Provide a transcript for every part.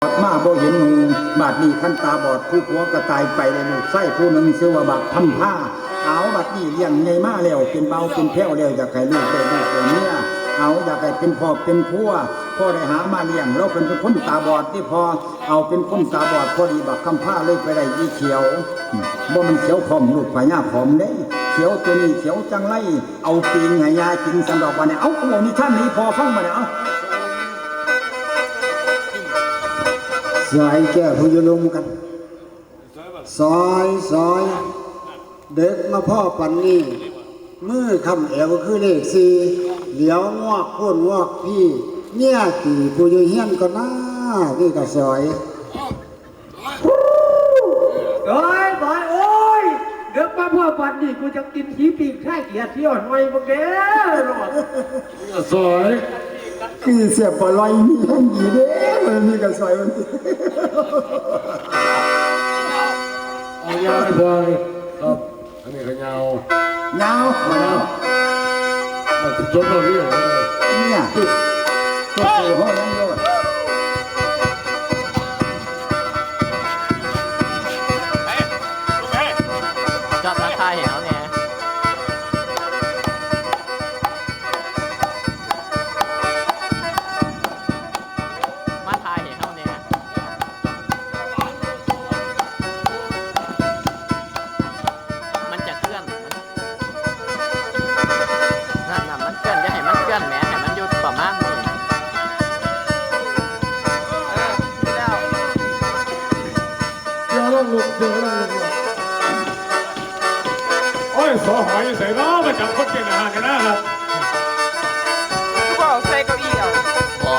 มาบ่เห็นหนูบาดนี้ขั้นตาบอดผู้ผัวก็ตายไปเลยลูกไส้ผู้หนึ่งชื่อว่าบักทำผ้าเอาบัดนี้เลี้ยงใหญ่มาแล้วเป็นเบาเป็นแพ้วแล้วอยากให้ลูกได้ลูกได้เมียเอาอยากให้เป็นพ่อเป็นผัวพ่อได้หามาเลี้ยงเราเป็นคนตาบอดที่พอเอาเป็นคนตาบอดพอดีบักคำผ้าเลยไปได้ยี่เขียวบ่มันเขียวผอมลูกพญาผอมเด้เขียวตัวนี้เขียวจังไรเอาปีนให้ยากินสำหรับวันนี้เอานิทานนี้พอฟังมาเนี่ยเอาสายแก้พยุลุมกันซอยเด็กมาพ่อปันนี่มือคำแอวคือเลขสี่เหลียวงอกโค่นงอกพี่เนี่ยตีผู้อยู่เฮียนก็น่านี่ก็ซอยโอ้ยเด็กมาพ่อปันนี่กูจะกินขี้ปีกไข่เกียร์ที่อ่อนไว้พวกเด้อซอยคือเสียบปลอยมีให้ดีเด้มันมีกระสอยมันเอายาวซอยครับอันนี้ก็ยาวยาวมันจบแล้วเนี่ยตัวเสือห้องยังโยนจอดทักทายเห็นเขาเนี่ยมาทายเห็นเขาเนี่ยมันจะเคลื่อนนั่นน่ะมันเคลื่อนจะให้มันเคลื่อนแหมให้มันหยุดประมาณมือเดี๋ยวลงโอ้ยสอหอยใส่ล้อมาจับคนกินอาหารกันนะครับก็บอกใส่เก้าอี้เอาบอ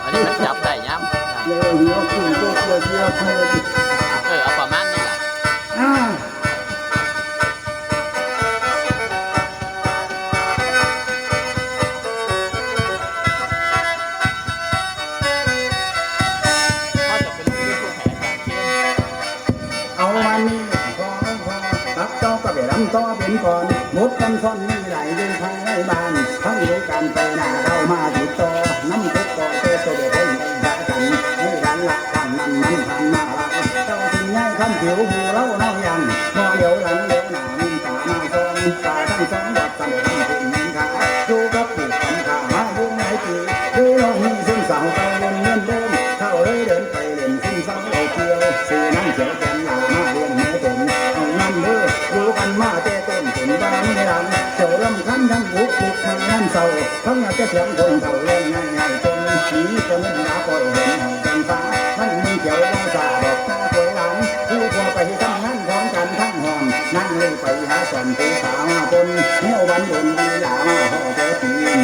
อันนี้มันจับได้ย้ำเดี๋ยวขึ้นตัวเดียวเอาประมาณนี้แหละเขาจะเป็นลูกผู้แผลการเกมเอาวันนี้ตัดต่อก็ไปรำต่อเป็นก่อนมุดกันซ่อนมีไหลยืนภายในบ้านทั้งด้วยกันไปหน้าเรามาติดต่อน้ำทุกก่อเตะตัวเด็กคนด่ากันให้ร้านละกันมันผ่านมาละเจ้าถึงง่ายคำผิวหูเล่าเน่ายังพอเดี๋ยวหลังเดี๋ยวหน้ามึงตามาซ้อนตาทั้งสองดับสั่นทั้งคุณมึงขาดูกับผูกคำขามายุ่งไหนตีดูเรามีซึ่งสาวไปเล่นเงินเดินเข้าเลยเดินไปเล่นซึ่งสาวเราเที่ยวซื้อน้ำเขียวแกงลามาเลี้ยงแม่ตนเอาน้ำเด้อรู้กันมาแต่ต้นถึงบ้านไม่รันเจ้าลำคันทั้งบุกมาน้ำเศร้าทั้งอาจจะเสียงคนเท่าเล่นง่ายจนผีจะมึงหนาปล่อยเห็นห้องกันฟ้ามันมึงเขียวว่าสาบอกตาป่วยหลังผู้พอไปทำงานพร้อมกันทั้งห้องนั่งเลยไปหาส่วนผู้สาวมาคนเหี้ยววันบนดีหลามาห่อเจอตีน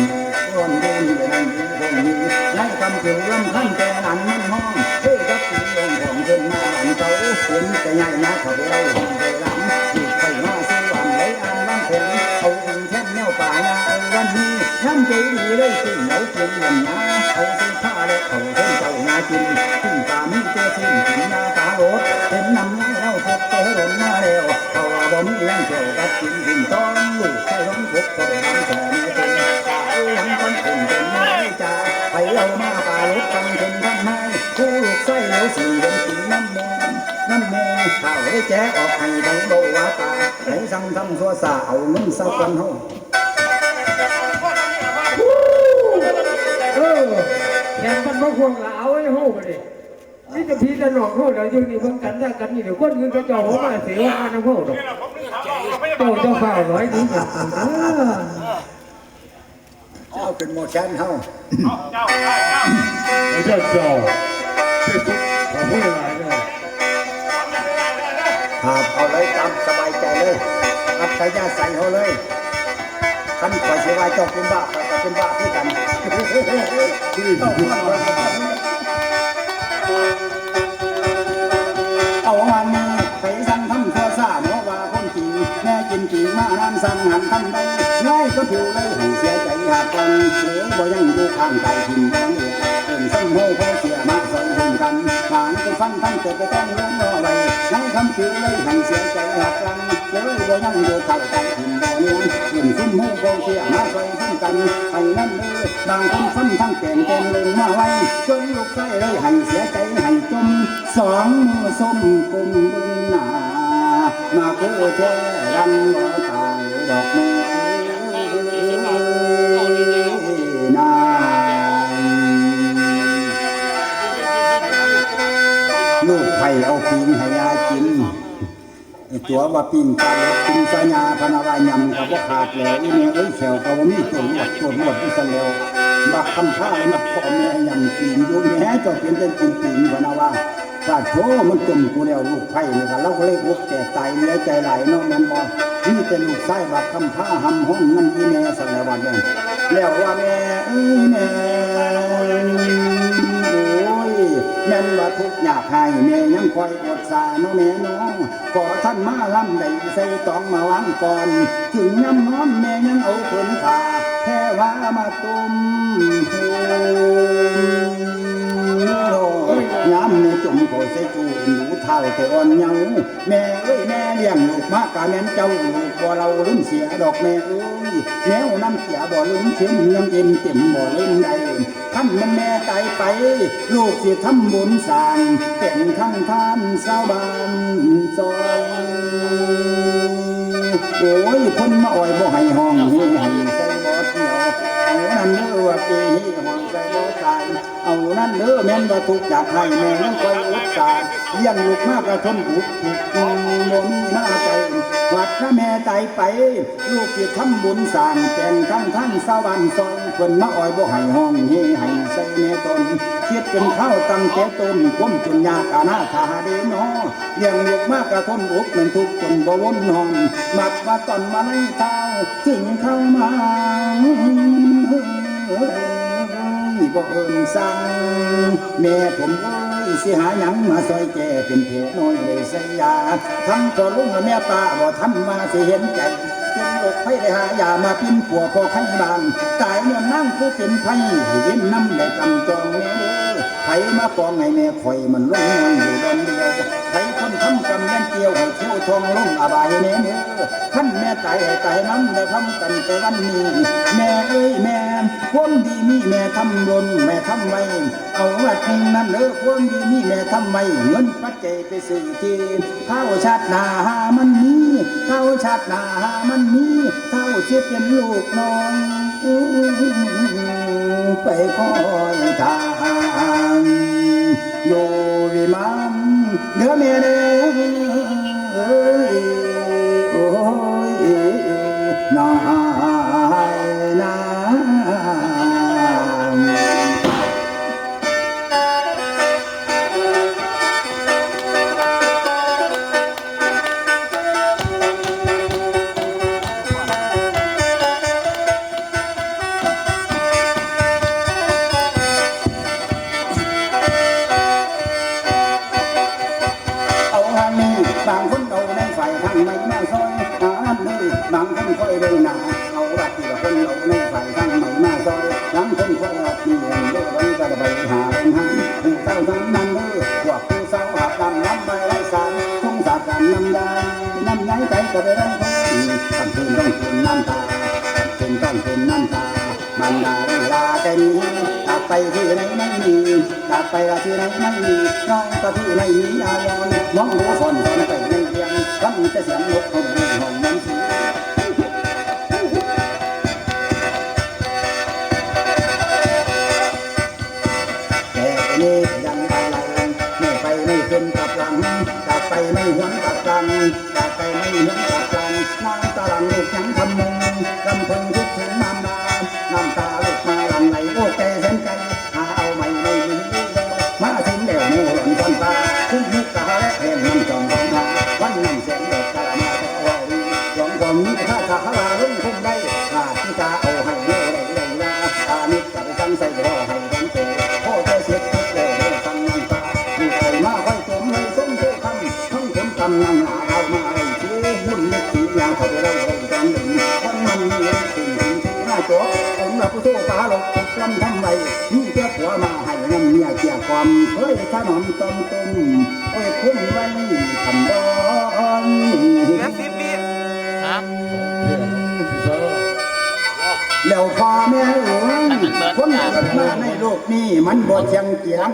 คนดูนี่ไปนั่งดูคนนี้ไล่คำผิวลำคันแต่หนันมันมองเฮ้ยกับตีลงของขึ้นมาอันเจ้าเห็นแต่ใหญ่นะเขาเราห้องไปหลังอีกไปมาสู้วันไหลอันบ้างคงเอาอึงแท่นแนวป่านาวันนี้น้ำใจดีเลยกินเหลากินเงินนะเอาเส้นผ้าและเขาเส้นเจ้างากินขึ้นตามีเจ้าสิ้นกินยาตาโรดเห็นน้ำลายเอาพกเตะหล่นมาแล้วเขาว่าบ่มียังเกี่ยวกับกินกินต้องลูกใช้ล้มพกก็ได้ทำแฉแม่ตุนหลังคนคนเป็นไม่จ่าไปเอามาป่าลดกันคนทำไมผู้ลูกไส้แล้วสี่เดือนกินน้ำแม่ข้าวได้แจกออกให้ทั้งโบว่าตาให้สั่งทำสัวสาเอาเงินเศร้ากันห้องแข่งกันมาควงละเอาไอ้หูไปดินี่จะพีจะหนองหูเดี๋ยวอยู่นี่เพิ่งกันได้กันนี่เดี๋ยวคนอื่นก็จะหัวมาเสียว่าน้ำหูดอกเจ้าเฝ้าร้อยนี้เจ้าเป็นโมชั่นเฮาเจ้าได้ไม่ใช่เจ้าที่สุดของผู้หลายเนี่ยครับเอาเลยตามสบายใจเลยอัพยาใส่เขาเลยท่านขอเสียว่าเจ้าเป็นบ้าแต่เป็นบ้าด้วยกันเอาวันนี้ไปสั่งทำข้อซ่าเมื่อว่าคนจริงแม่กินจริงมาน้ำสั่งหันทำได้ง่ายก็ผิวเลยให้เสียใจหากกันเหลือบ่ยังอยู่ข้างใจถิ่นแดงเป็นสั่งโม่เขาเสียมาสอนหุ่นกันหางไปฟังทั้งเกิดไปแต่งล้มรอไว้ คำจือเลยให้เสียใจหักลังเลยบ่ยังอยู่เข้าใจถิ่นบ่เนียงถิ่นซุ่มหูโกเสียมาใส่ซุ่มกันให้นั่นเลยบางคนซ้ำทั้งแก่นแก่นลงมาไว้จนลูกไส้เลยให้เสียใจให้จมสองมือส้มกุมบึงหน้ามาคือแท้รันบ่ตายดอกไม้นาลูกไผ่เอาปิงให้ยากินตัวว่าปิงปลาปิงสัญญาพนาวายำกับว่าขาดแล้วอีเมียเอ้ยแขวกับว่ามีตัวหมดที่สันแล้วบักคำท่าเลยมาพ่อแม่ยำกินดูแม่เจ้าเป็นเป็นกินปิงพนาวาถ้าโธ่มันจมกูแล้วลูกไผ่เนี่ยค่ะเราก็เลยพวกแก่ตายเหลือใจไหลน้องนั้นบอกนี่เป็นลูกไส้บักคำท่าหำห้องนั่นอีแม่สันแล้ววันนี้แล้วว่าแม่เอ้ยแม่แม่นว่าทุกอยากให้แม่ยังคอยอดสาน้องแม่น้องขอท่านมาล้ำได้ใส่ตองมาวางก่อนถึงย้ำน้อมแม่ยังเอาผลผ่าแค่ว่ามาตุ่มย้ำในจุ่มโผใส่จูหนูเท่าแต่อ่อนเยาแม่เอ้ยแม่เลี้ยงลูกมากกะแม่นเจ้าลูกบ่เราลืมเสียดอกแม่เอ้ยแนวน้ำเสียบ่ลืมเข็มยังเอ็มเต็มบ่ลืมใดท่านมันแม่ตายไปลูกสิทำบุญสร้างเป็นทั้งท่านสาวบ้านซอยโอ้ยคนมาอ่อยบ่ให้ห้องให้ใส่บ่เที่ยวเอานั่นเด้อว่าปีห้องใส่บ่ตายเอานั่นเด้อแม่นว่าทุกอยากให้แม่ยังคอยอุตส่าห์เลี้ยงลูกมากกระทนบุกผิดบ่มีมาใจวัดถ้าแม่ตายไปลูกสิทำบุญสร้างเป็นทั้งท่านสาวบ้านซอยคนมาอ่อยบ่ให้ห้องให้ใส่แม่ตนคิดเป็นข้าวตั้งแต่ต้นก้มจนยากอาณาถาเดนอเลี้ยงลูกมากกระทนอกนั่นทุกจนบ่วนนอนมักว่าตอนมาในเท้าถึงเข้ามาบ่เอิ้นสั่งแม่ผมเอ้ยสิหาหยังมาซอยแก่เป็นเพน้อยเลยใส่ยาทั้งพ่อลุงและแม่ป้าบ่ทำมาสิเห็นใจเป็นโรคไข้ได้หายามาปิ้นปัวพอไข้บานตายเมื่อนั่งผู้เป็นไข้เว้นน้ำได้กำจองแม่เด้อไผมาปองให้แม่ข่อยมันลงนอนอยู่ดอนเดียวไผคนทำกรรมแม่นเกี่ยวให้เที่ยวทองลงอบายแม่เด้อท่านแม่ตายให้ตายน้ำได้ทำกันแต่วันนี้แม่เอ้ยแม่คนดีมีแม่ทำบุญแม่ทำไว้เอาว่าจริงนั่นเด้อคนดีมีแม่ทำไว้เงินปัจจัยไปซื้อที่ข้าวชาติหน้าหามันมีข้าวชาติหน้าหามันมีข้าวเสียเป็นลูกน้องไปคอยทางอยู่วิมานเด้อแม่เด้อโอ้ยนายนาบางคนเอาในฝ่ายทางไม่มาซอยหาเนื้อบางคนคอยเดินหนาเอาบัตรที่ละคนเอาในฝ่ายทางไม่มาซอยบางคนคอยเอาที่เงินเดือดก็จะไปหาเป็นหันผู้เศร้าทั้งนั้นเด้อว่าผู้เศร้าหักลำน้ำใบไรสารทงสาการน้ำยาน้ำย้ายใจก็ไปร้องเพลงต้องคืนน้ำตาต้องคืนน้ำตามันดาเวลาแต่นี้กลับไปที่ไหนไม่มีกลับไปที่ไหนไม่มีน้องก็ที่ไม่มีอายอนน้องรู้ฝนไปในเพียงฟังแต่เสียงนกเขาในห้องนั้นสิแต่นี่ยังอะไรไม่ไปไม่เป็นกับหลังกลับไปไม่หวนกับหลังกลับไปไม่หวนกับหลังน้ำตาหลังลูกยังทำมุงลำพึงคิดถึงน้ำตาลูกมาหลังไหลโอ้ใจเส้นใจหาเอาไม่มีมาถึงเดี๋ยวนี้หล่นจนตาทุกมุกตาและเห็นมันจองของมาวันนั้นเสียงเด็กกะมาแต่ว่าดีหลงกองนี้ถ้าขาลาลุ่มคุ้มได้ขาที่ตาเอาให้เล่เลยนะตานิดจะไปสั่งใส่รอให้ดังเตะโอ้ใจเสียคิดเลยสั่งน้ำตาอยู่ใครมาค่อยจมเลยสมโตคำทั้งผมกำลังหาเอามาไอ้เชี่ยยุ่นนึกถึงยางเขาไปเล่าให้กันหนึ่งวันมันมีสิ่งที่น่าจดผมรับผู้โชคฟ้าหลอกกำทำไว้นี่แค่ผัวมาให้ น้ำเมียเกี่ยความเฮ้ยถนอมต้มตุ้มโอ้ยคุ้มไว้คำบอน เหลือ10 วิฮะ แล้วพ่อแม่เอ๋ยคนเกิดมาในโลกนี้มันบ่เทียงเกียง